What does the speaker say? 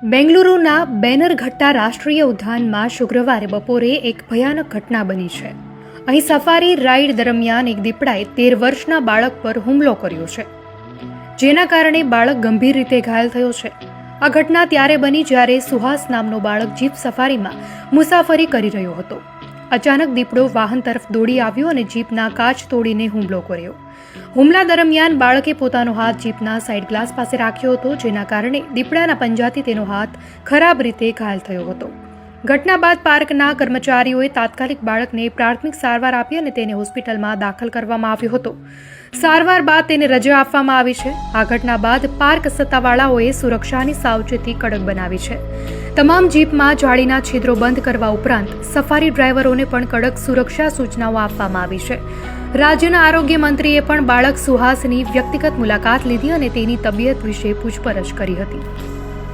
બેંગલુરુના બેનરઘટ્ટા રાષ્ટ્રીય ઉદ્યાનમાં શુક્રવારે બપોરે એક ભયાનક ઘટના બની છે. અહીં સફારી રાઇડ દરમિયાન એક દીપડાએ 13 વર્ષના બાળક પર હુમલો કર્યો છે, જેના કારણે બાળક ગંભીર રીતે ઘાયલ થયો છે. આ ઘટના ત્યારે બની જ્યારે સુહાસ નામનો બાળક જીપ સફારીમાં મુસાફરી કરી રહ્યો હતો. અચાનક દીપડો વાહન તરફ દોડી આવ્યો અને જીપના કાચ તોડીને હુમલો કર્યો. હુમલા દરમિયાન બાળકે પોતાનો હાથ જીપના સાઇડ ગ્લાસ પાસે રાખ્યો હતો, જેના કારણે દીપડાના પંજાથી તેનો હાથ ખરાબ રીતે ઘાયલ થયો હતો. ઘટના બાદ પાર્કના કર્મચારીઓએ તાત્કાલિક બાળકને પ્રાથમિક સારવાર આપી અને તેને હોસ્પિટલમાં દાખલ કરવામાં આવ્યો હતો. સારવાર બાદ તેને રજા આપવામાં આવી છે. આ ઘટના બાદ પાર્ક સત્તાવાળાઓએ સુરક્ષાની સાવચેતી કડક બનાવી છે. તમામ જીપમાં જાળીના છિદ્રો બંધ કરવા ઉપરાંત સફારી ડ્રાઈવરોને પણ કડક સુરક્ષા સૂચનાઓ આપવામાં આવી છે. રાજ્યના આરોગ્ય મંત્રીએ પણ બાળક સુહાસની વ્યક્તિગત મુલાકાત લીધી અને તેની તબિયત વિશે પૂછપરછ કરી હતી.